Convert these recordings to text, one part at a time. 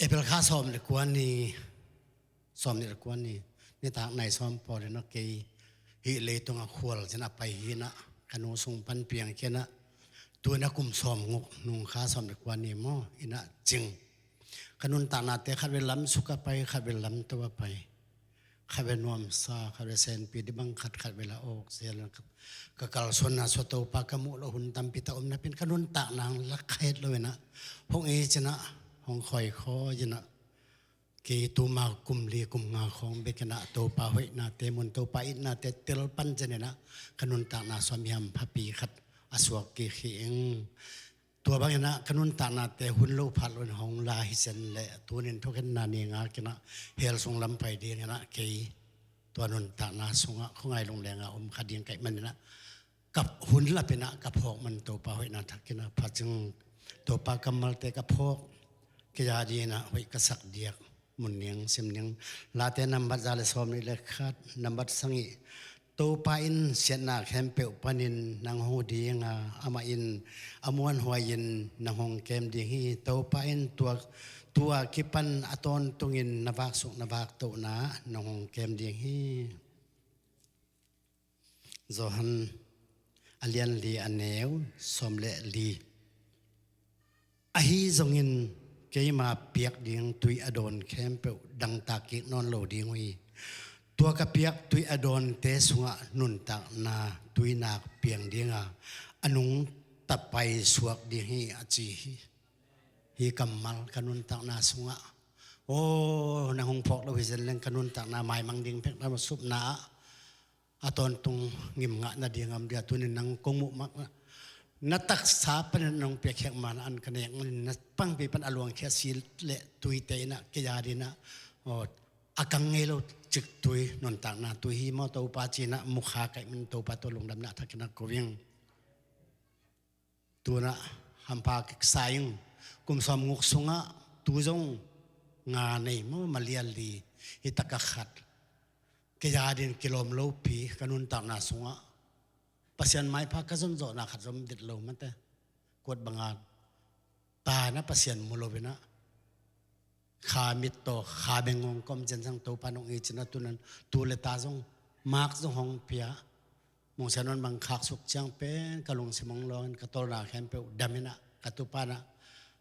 เปลค่าซ้อมเลยกวนนี่ซ้อมนี่กวนนี่นี่ตากในซ้อมพอเลยนะเกยฮิเลยตรงขวลจะนับไปฮินะขนมส่งปันเปียงแค่นะตัวนักกุมซ้อมงกนุ่งค่าซ้อมเลยกวนนี่มั่อินะจริงขนุนตานาเตะขัดเวลำสุกไปขัดเวลำตัวไปขัดเวนวมซาขัดเวเซนปีดิบังขัดเวลาออกเสียแล้วก็กลส่วนน่ะสตัวปากมุละหุ่นตำปิตาอมนะเป็นขนุนตานางลักเขตเลยนะห้องเอจนะห้องคอยคอจนะกีตูมากุมลีกุมงาของเบกนะตัวปาหอยนาเตมุนตัวปาอินาเตเตลปันเจเนนะขนุนตานาสวมยามพปีขัดอสวกกีขีงตัวบางนะขนุนตานาเตหุ่นโลพัดลนห้องลาฮิเซนเละตัวนี้ทุกคนนาเนียงากินะเฮลทรงลำไปดีนะกีตัวนุนตานาสงะของไงลงแรงอมขัดยังไก่มันนะกับหุ่นละเป็นนะกับพอกมันตัวปาหอยนาทักกินะพัดจึงตัวปากำมัลเตกับพอกกิจาดีนะไว้กษักเดียกมุนยังเสียมยังลาเตนัมบัดจาเลสอมนี่เลขาดนัมบัดสังอีตัวปาอินเสียนาแคมเปอุปนินนางหูดีงาอามาอินอมวนหัวยินนางหงเกมดีฮีตัวปาอินตัวกิปันอตอนตุงินนวักสุนวักตุนานางหงเกมดีฮีโซฮันอเลียนลีอันเนวสมเลลีอฮีจงอินเกี่ยมาเปียกเดียงตุยอดอนแคมเปดังตากินอนโลดีงวีตัวกระเปียกตุยอดอนเตสุงะนุนตักนาตุยนาเปียงเดียงอนุงตับไปสวกเดียงฮีอจีฮีกำมัลขนุนตักนาสุงะโอ้นางหงพอกเราพิจารณาขนุนตักนาไม้มังดิงเพ็กนาสุบนาอตอนตรงงิมงะนาเดียงอมเดียตุนินนางกงมุมักนัตักษาปนนองเปียกแขกมันอันกันเองนัปังปีปันอลวงแค่สีเละตุยเตนะกิยาดีนะโอ้อากังเงลจึกตุยนนต่างนาตุยฮีมอตัวปาจีนะมุขาไก่มันตัวปาตัวลงดำนะทักนักกวิ่งตัวนะฮัมพากสายงกุมสมงกสุงะตัวจงงานในมั่วมาเลียลีฮิตกะขัดกิยาดินกิโลมโลปีกันนต่างนาสุงะปัศยันไม้พักก็สมโจนักขัดสมเด็ดลงมันแต่กวดบางงานตานะปัศยันมุโลเวนะขามิตโตขาเบงงกอมเจนสังโตปานองอีจนะตุนันตูเลตาจงมาร์กจงหงเปียมงเสนนบางขักสุกจังเป็นกะลงสิมงลอนกะตอนาแคมเปดามินะกะตุปานะ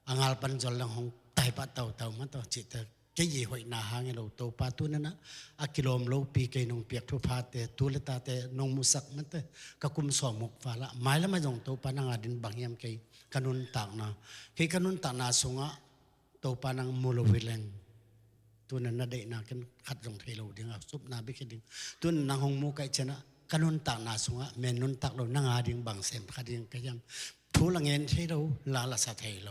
อังอัลปันจอลลังหงไตปะเต่ามันต่อจิตเกี่ยหอยนาหางเราโตปาตุนั่นนะอากิโลมโลปีเกนงเปียกทุพาเตตูเลตาเตนงมุสักมันเตกะกุมสอมมุกฟ้าละไม้ละมาจงโตปานังอดินบางยามเกยขนุนต่างนาเกยขนุนต่างนาสงะโตปานังมูลวิเลงตัวนั้นนาเดนากันขัดจงเทโลดิ้งซุปนาบิคิดิงตัวนางหงมูไกชนะขนุนต่างนาสงะเมนุนตักเรานางอาดิงบางเสมขัดยังกยำทูละเงินเทโลลาลาสะเทโล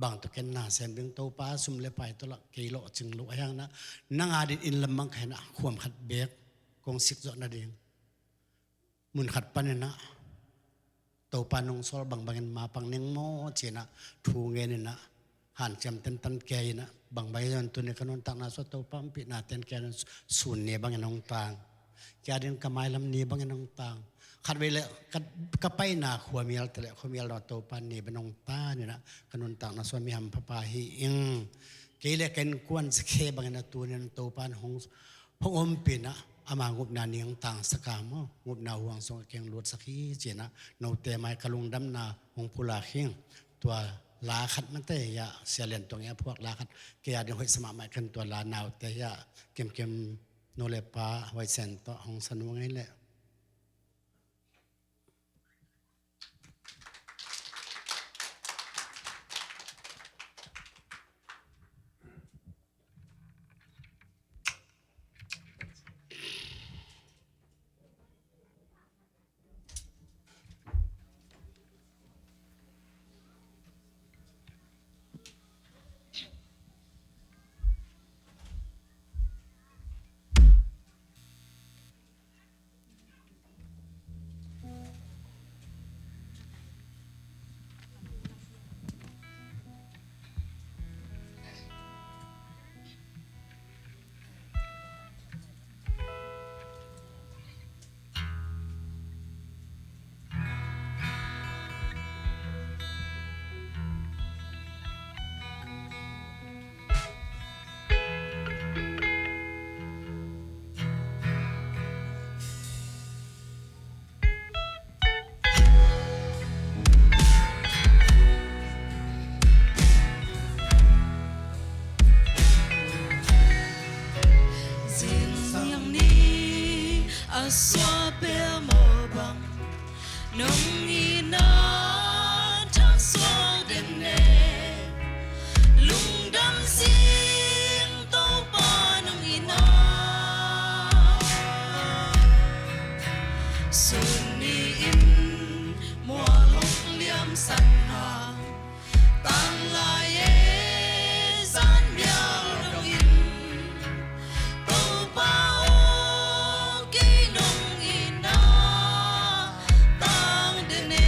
บางตัวเกนนาเซมดึงโตป้าซุ่มเลไปตัวละกิโลจึงลุกยังนะนางอาดิอินลำมังแค่นะความขัดเบียกกงสิกจอนาเดียงมุนขัดปันนะโตปานงโซลบางเงินมาปังเนงโมเจนะทูเงินนะหันจำเต็นตันแกนะบางใบยันตัวนี้ขนนตักนาสโตปัมปินาเต็นแกนศูนย์เนี่ยบางเงินองต่างแกเดินกระไมลำนี้บางเงินองต่างขัดเวลกระไปนาขวามีอะไรแต่ละขวามีอะไรโตปันนี่เป็นองตาเนี่ยนะขนนต่างนาสวมีหัมพปาฮีอิงเกลี่ยกันกวนสเคบางเงินตัวนี้โตปันหงพงอมปีนะอามางุบนาเนียงต่างสกามงุบนาห่วงทรงเกียงลวดสักทีเจนะโนเตไมกะลุงดำนาหงพุลาเขียงตัวลาขัดมันเตยะเสียเลียนตรงนี้พวกลาขัดเกียร์ดึงหัวสมาหมายกันตัวลานาวเตยะเกมโนเลปาไว้เซนต่อหงสนุกไงแหละ xóa bé mờ bằng nông y na thang xóa đêm nè lung đâm xin tàu ba nông y na xuân ni in mùa lúc liêm sẵn hàng tăng lại gian biao nông in tàu ba ô kỳ nông y na tăng đêm nè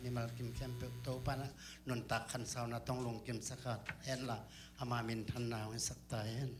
นี่มากิมแคมเปโตปานะนนตักขันสาวนะต้องลงกิมสักขัดแอนละอามามินทันนาวให้สักตายแอน